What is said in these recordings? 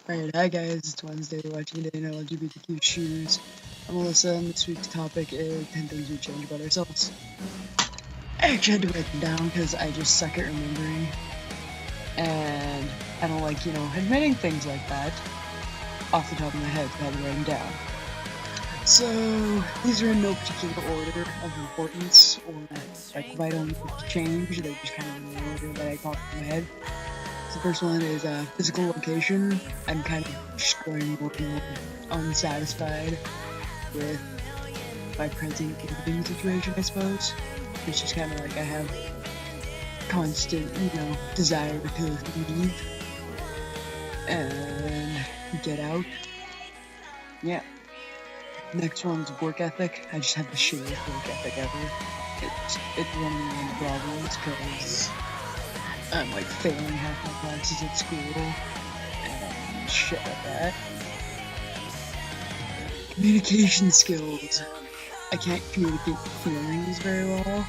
Alright, hi guys, it's Wednesday, we're watching a day in LGBTQ shoes. I'm Melissa, and this week's topic is 10 things we change about ourselves. I actually had to write them down because I just suck at remembering. And I don't like, admitting things like that off the top of my head without writing down. So, these are in no particular order of importance or like vital change, they're just kind of in the order that I thought in my head. The first one is physical location. I'm kind of just growing more and more unsatisfied with my present living situation, I suppose. It's just kind of like I have constant, desire to leave and get out. Yeah. Next one's work ethic. I just have the shittiest work ethic ever. It's one of the main problems because I'm like failing half my classes at school and shit like that. Communication skills. I can't communicate feelings very well.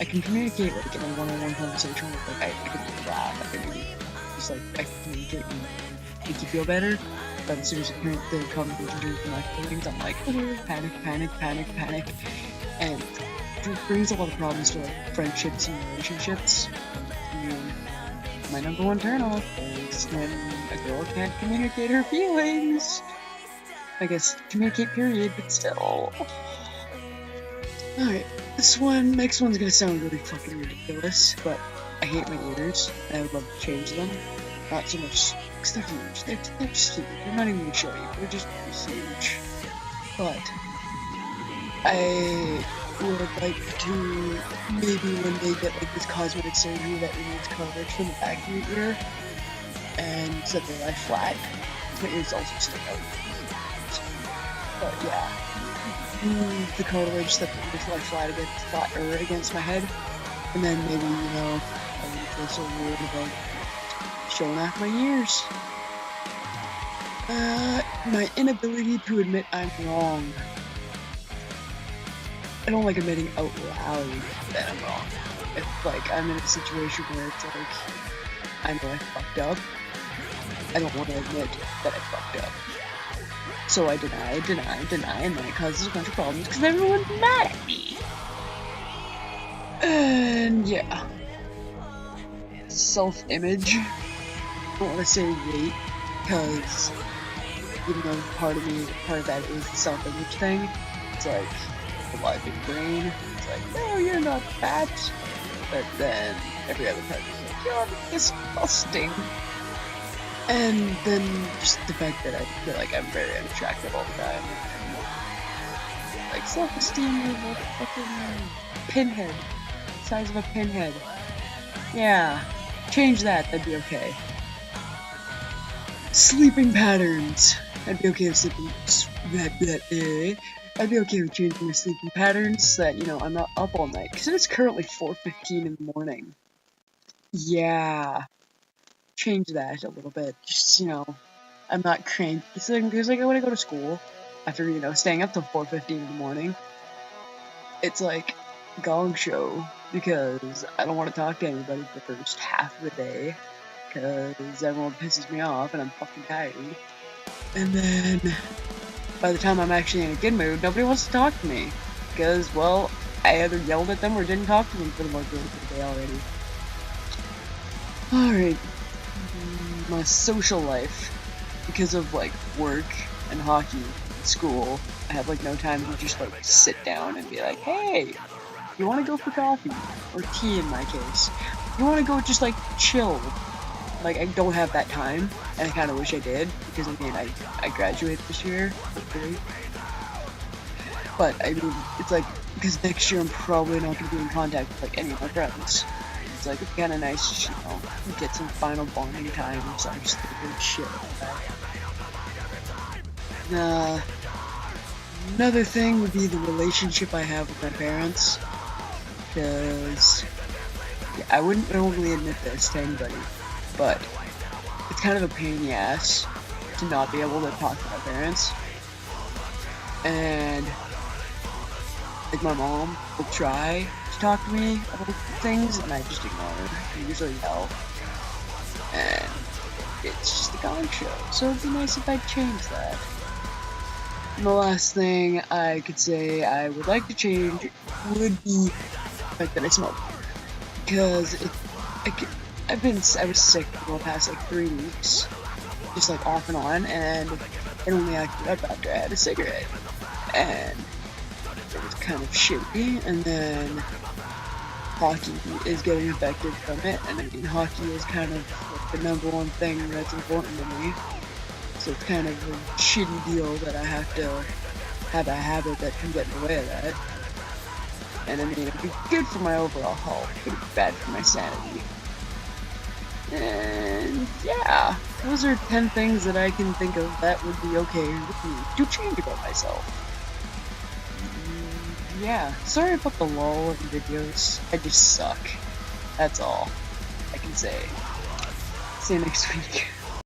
I can communicate like in a one-on-one conversation with like I can laugh, I can communicate and make you feel better. But as soon as the conversation turns to my feelings, I'm like panic, and it brings a lot of problems to like friendships and relationships. My number one turnoff is when a girl can't communicate her feelings. I guess communicate period, but still. Alright, next one's gonna sound really fucking ridiculous, but I hate my ears, and I would love to change them. Not so much, because they're huge, they're just huge, they're not even gonna show you, they're just huge. But, I would like to maybe one day get like this cosmetic surgery that removes coverage from the back of your ear and set they lie flat. My ears also stick out. But yeah, move the cartilage that the ears lie flat against my head, and then maybe I wouldn't feel so weird about showing off my ears. My inability to admit I'm wrong. I don't like admitting out loud that I'm wrong. If, like, I'm in a situation where it's like, I know I fucked up, I don't want to admit that I fucked up. So I deny, and then it causes a bunch of problems because everyone's mad at me. And yeah. Self-image. I don't want to say weight, because even though part of that is the self-image thing, it's like, a lot of big brain. It's like, no, you're not fat. But then every other part is like, you're disgusting. And then just the fact that I feel like I'm very unattractive all the time. And, like, self-esteem is a fucking pinhead. The size of a pinhead. Yeah. Change that, that'd be okay. Sleeping patterns. I'd be okay with I'd be okay with changing my sleeping patterns so that, I'm not up all night. Because it is currently 4:15 in the morning. Yeah. Change that a little bit. Just, I'm not cranky. Because, like, when I go to school, after, staying up till 4:15 in the morning, it's like gong show. Because I don't want to talk to anybody for the first half of the day. Because everyone pisses me off and I'm fucking tired. And then by the time I'm actually in a good mood, nobody wants to talk to me. Because, well, I either yelled at them or didn't talk to them for the majority of the day already. Alright. My social life. Because of, like, work and hockey and school, I have, like, no time to just, like, sit down and be like, hey, you want to go for coffee? Or tea in my case. You want to go just, like, chill? Like, I don't have that time, and I kind of wish I did, because, I graduated this year, hopefully. But, it's like, because next year I'm probably not going to be in contact with, like, any of my friends. It's like, it's kind of nice to, get some final bonding time, so I just think good shit like that. Another thing would be the relationship I have with my parents, because, I wouldn't normally admit this to anybody, but it's kind of a pain in the ass to not be able to talk to my parents. And, like, my mom will try to talk to me about things, and I just ignore her. I usually yell. And it's just a gong show, so it'd be nice if I changed that. And the last thing I could say I would like to change would be the fact that I smoke. Because I was sick for the past like 3 weeks, just like off and on, and it only acted up after I had a cigarette, and it was kind of shitty. And then hockey is getting affected from it, and I mean hockey is kind of like the #1 thing that's important to me. So it's kind of a shitty deal that I have to have a habit that can get in the way of that. And I mean, it'd be good for my overall health, but it'd be bad for my sanity. And yeah, those are 10 things that I can think of that would be okay with me to change about myself. Yeah, sorry about the lull in videos. I just suck. That's all I can say. See you next week.